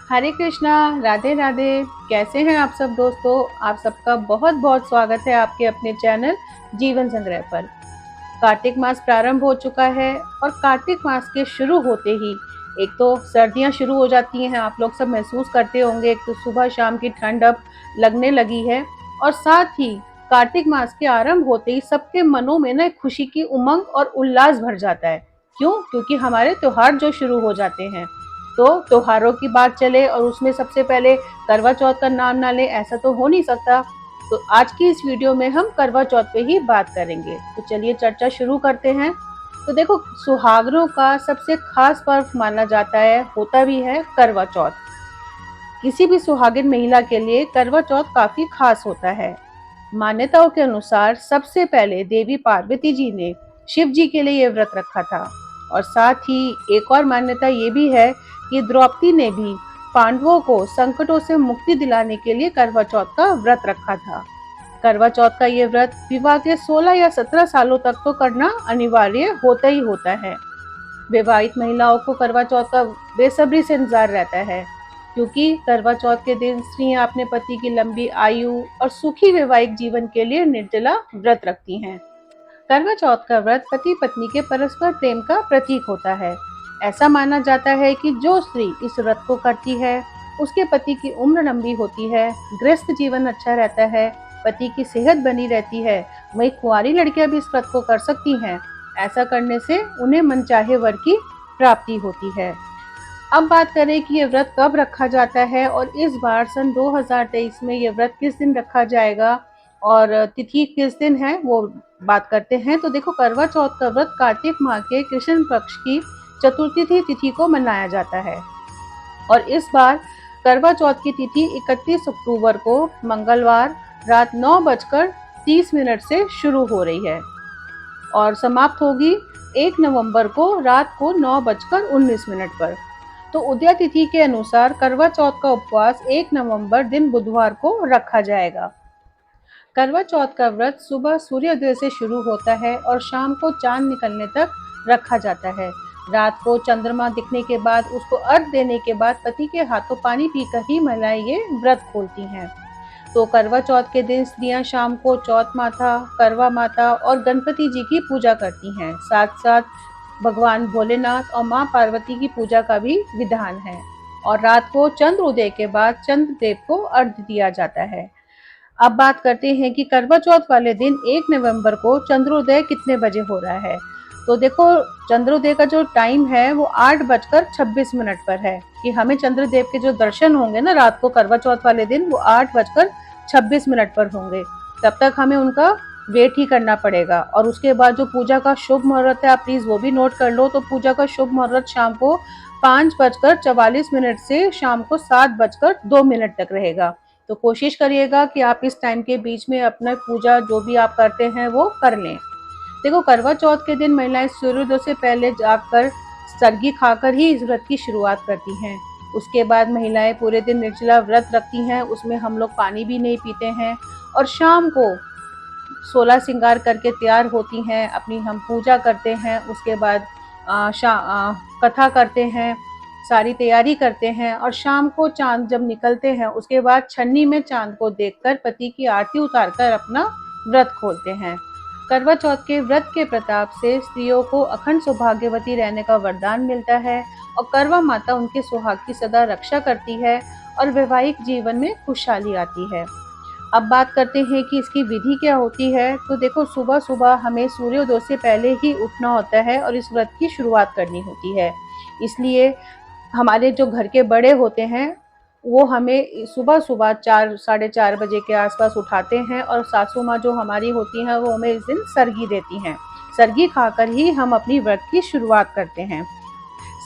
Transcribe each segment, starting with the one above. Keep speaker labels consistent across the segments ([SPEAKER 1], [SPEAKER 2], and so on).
[SPEAKER 1] हरे कृष्णा, राधे राधे। कैसे हैं आप सब दोस्तों? आप सबका बहुत बहुत स्वागत है आपके अपने चैनल जीवन संग्रह पर। कार्तिक मास प्रारंभ हो चुका है और कार्तिक मास के शुरू होते ही एक तो सर्दियां शुरू हो जाती हैं। आप लोग सब महसूस करते होंगे, एक तो सुबह शाम की ठंड अब लगने लगी है और साथ ही कार्तिक मास के आरंभ होते ही सबके मनों में ना खुशी की उमंग और उल्लास भर जाता है। क्यों? क्योंकि हमारे त्योहार जो शुरू हो जाते हैं। तो त्योहारों की बात चले और उसमें सबसे पहले करवा चौथ का नाम ना ले, ऐसा तो हो नहीं सकता। तो आज की इस वीडियो में हम करवा चौथ पे ही बात करेंगे। तो चलिए चर्चा शुरू करते हैं। तो देखो, सुहागनों का सबसे खास पर्व माना जाता है, होता भी है करवा चौथ। किसी भी सुहागिन महिला के लिए करवा चौथ काफी खास होता है। मान्यताओं के अनुसार सबसे पहले देवी पार्वती जी ने शिव जी के लिए ये व्रत रखा था और साथ ही एक और मान्यता ये भी है कि द्रौपदी ने भी पांडवों को संकटों से मुक्ति दिलाने के लिए करवा चौथ का व्रत रखा था। करवा चौथ का ये व्रत विवाह के 16 या 17 सालों तक तो करना अनिवार्य होता ही होता है। विवाहित महिलाओं को करवा चौथ का बेसब्री से इंतजार रहता है, क्योंकि करवा चौथ के दिन स्त्रियां अपने पति की लंबी आयु और सुखी वैवाहिक जीवन के लिए निर्जला व्रत रखती हैं। करवा चौथ का व्रत पति पत्नी के परस्पर प्रेम का प्रतीक होता है। ऐसा माना जाता है कि जो स्त्री इस व्रत को करती है उसके पति की उम्र लंबी होती है, गृहस्थ जीवन अच्छा रहता है, पति की सेहत बनी रहती है। वही कुंवारी लड़कियां भी इस व्रत को कर सकती हैं। ऐसा करने से उन्हें मनचाहे वर की प्राप्ति होती है। अब बात करें कि ये व्रत कब रखा जाता है और इस बार सन 2023 में ये व्रत किस दिन रखा जाएगा और तिथि किस दिन है, वो बात करते हैं। तो देखो, करवा चौथ का व्रत कार्तिक माह के कृष्ण पक्ष की चतुर्थी तिथि को मनाया जाता है और इस बार करवा चौथ की तिथि 31 अक्टूबर को मंगलवार रात 9:30 से शुरू हो रही है और समाप्त होगी 1 नवंबर को रात को 9:19 पर। तो उदया तिथि के अनुसार करवा चौथ का उपवास 1 नवंबर दिन बुधवार को रखा जाएगा। करवा चौथ का व्रत सुबह सूर्योदय से शुरू होता है और शाम को चांद निकलने तक रखा जाता है। रात को चंद्रमा दिखने के बाद उसको अर्घ देने के बाद पति के हाथों पानी पीकर ही महिलाएं ये व्रत खोलती हैं। तो करवा चौथ के दिन स्त्रियां शाम को चौथ माता, करवा माता और गणपति जी की पूजा करती हैं। साथ साथ भगवान भोलेनाथ और मां पार्वती की पूजा का भी विधान है और रात को चंद्र उदय के बाद चंद्रदेव को अर्घ्य दिया जाता है। अब बात करते हैं कि करवा चौथ वाले दिन 1 नवंबर को चंद्रोदय कितने बजे हो रहा है। तो देखो, चंद्रोदय का जो टाइम है वो 8:26 पर है कि हमें चंद्रदेव के जो दर्शन होंगे ना रात को करवा चौथ वाले दिन, वो 8:26 पर होंगे। तब तक हमें उनका वेट ही करना पड़ेगा और उसके बाद जो पूजा का शुभ मुहूर्त है, आप प्लीज वो भी नोट कर लो। तो पूजा का शुभ मुहूर्त शाम को 5:44 से शाम को 7:02 तक रहेगा। तो कोशिश करिएगा कि आप इस टाइम के बीच में अपना पूजा जो भी आप करते हैं वो कर लें। देखो, करवा चौथ के दिन महिलाएं सूर्योदय से पहले जाकर सरगी खाकर ही इस व्रत की शुरुआत करती हैं। उसके बाद महिलाएं पूरे दिन निर्जला व्रत रखती हैं, उसमें हम लोग पानी भी नहीं पीते हैं और शाम को 16 श्रृंगार करके तैयार होती हैं, अपनी हम पूजा करते हैं। उसके बाद कथा करते हैं, सारी तैयारी करते हैं और शाम को चांद जब निकलते हैं उसके बाद छन्नी में चांद को देखकर पति की आरती उतारकर अपना व्रत खोलते हैं। करवा चौथ के व्रत के प्रताप से स्त्रियों को अखंड सौभाग्यवती रहने का वरदान मिलता है और करवा माता उनके सुहाग की सदा रक्षा करती है और वैवाहिक जीवन में खुशहाली आती है। अब बात करते हैं कि इसकी विधि क्या होती है। तो देखो, सुबह सुबह हमें सूर्योदय से पहले ही उठना होता है और इस व्रत की शुरुआत करनी होती है। इसलिए हमारे जो घर के बड़े होते हैं वो हमें सुबह सुबह 4 साढ़े 4 बजे के आसपास उठाते हैं और सासू माँ जो हमारी होती हैं वो हमें इस दिन सरगी देती हैं। सरगी खाकर ही हम अपनी व्रत की शुरुआत करते हैं।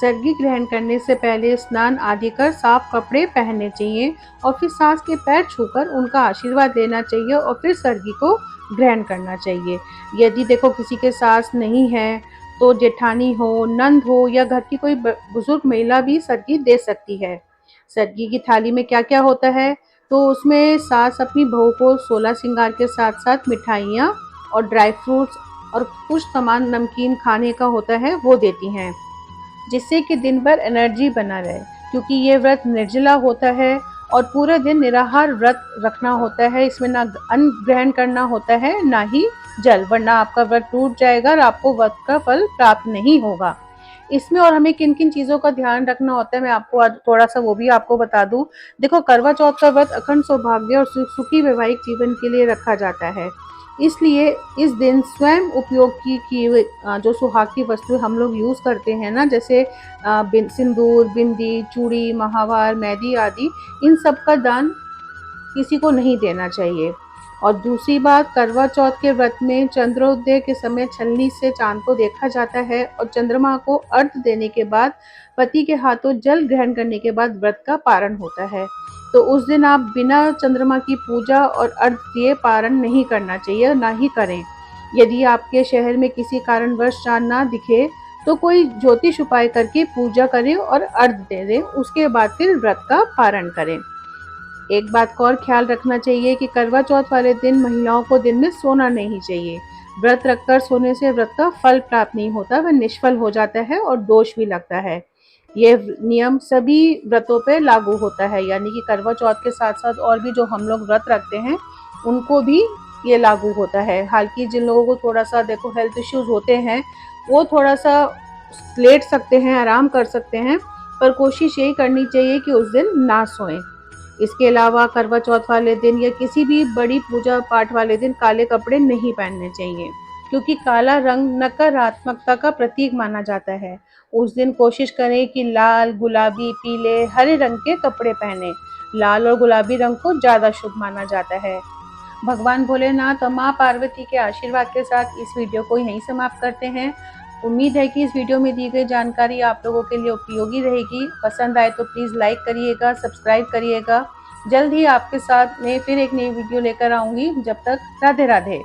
[SPEAKER 1] सरगी ग्रहण करने से पहले स्नान आदि कर साफ कपड़े पहनने चाहिए और फिर सास के पैर छूकर उनका आशीर्वाद लेना चाहिए और फिर सरगी को ग्रहण करना चाहिए। यदि देखो किसी के सास नहीं है तो जेठानी हो, नंद हो या घर की कोई बुजुर्ग महिला भी सरगी दे सकती है। सरगी की थाली में क्या क्या होता है, तो उसमें सास अपनी बहू को 16 श्रृंगार के साथ साथ मिठाइयाँ और ड्राई फ्रूट्स और कुछ सामान नमकीन खाने का होता है वो देती हैं, जिससे कि दिन भर एनर्जी बना रहे। क्योंकि ये व्रत निर्जला होता है और पूरे दिन निराहार व्रत रखना होता है। इसमें ना अन्न ग्रहण करना होता है ना ही जल, वरना आपका व्रत टूट जाएगा और आपको व्रत का फल प्राप्त नहीं होगा। इसमें और हमें किन किन चीजों का ध्यान रखना होता है, मैं आपको आज थोड़ा सा वो भी आपको बता दूं। देखो, करवा चौथ का व्रत अखंड सौभाग्य और सुखी वैवाहिक जीवन के लिए रखा जाता है। इसलिए इस दिन स्वयं उपयोग की हुई जो सुहाग की वस्तु हम लोग यूज करते हैं ना, जैसे सिंदूर, बिंदी, चूड़ी, महावार, मेहंदी आदि, इन सब का दान किसी को नहीं देना चाहिए। और दूसरी बात, करवा चौथ के व्रत में चंद्रोदय के समय छलनी से चांद को देखा जाता है और चंद्रमा को अर्घ्य देने के बाद पति के हाथों जल ग्रहण करने के बाद व्रत का पारण होता है। तो उस दिन आप बिना चंद्रमा की पूजा और अर्घ्य दिए पारण नहीं करना चाहिए, ना ही करें। यदि आपके शहर में किसी कारणवश चांद ना दिखे तो कोई ज्योतिष उपाय करके पूजा करें और अर्घ्य दे दें, उसके बाद फिर व्रत का पारण करें। एक बात का और ख्याल रखना चाहिए कि करवा चौथ वाले दिन महिलाओं को दिन में सोना नहीं चाहिए। व्रत रखकर सोने से व्रत का फल प्राप्त नहीं होता, वह निष्फल हो जाता है और दोष भी लगता है। ये नियम सभी व्रतों पे लागू होता है, यानी कि करवा चौथ के साथ साथ और भी जो हम लोग व्रत रखते हैं उनको भी ये लागू होता है। हालांकि जिन लोगों को थोड़ा सा देखो हेल्थ इश्यूज होते हैं, वो थोड़ा सा लेट सकते हैं, आराम कर सकते हैं, पर कोशिश यही करनी चाहिए कि उस दिन ना सोएं। इसके अलावा करवा चौथ वाले दिन या किसी भी बड़ी पूजा पाठ वाले दिन काले कपड़े नहीं पहनने चाहिए, क्योंकि काला रंग नकारात्मकता का प्रतीक माना जाता है। उस दिन कोशिश करें कि लाल, गुलाबी, पीले, हरे रंग के कपड़े पहने। लाल और गुलाबी रंग को ज्यादा शुभ माना जाता है। भगवान भोलेनाथ और माँ पार्वती के आशीर्वाद के साथ इस वीडियो को यहीं समाप्त करते हैं। उम्मीद है कि इस वीडियो में दी गई जानकारी आप लोगों के लिए उपयोगी रहेगी। पसंद आए तो प्लीज़ लाइक करिएगा, सब्सक्राइब करिएगा। जल्द ही आपके साथ मैं फिर एक नई वीडियो लेकर आऊँगी। जब तक राधे राधे।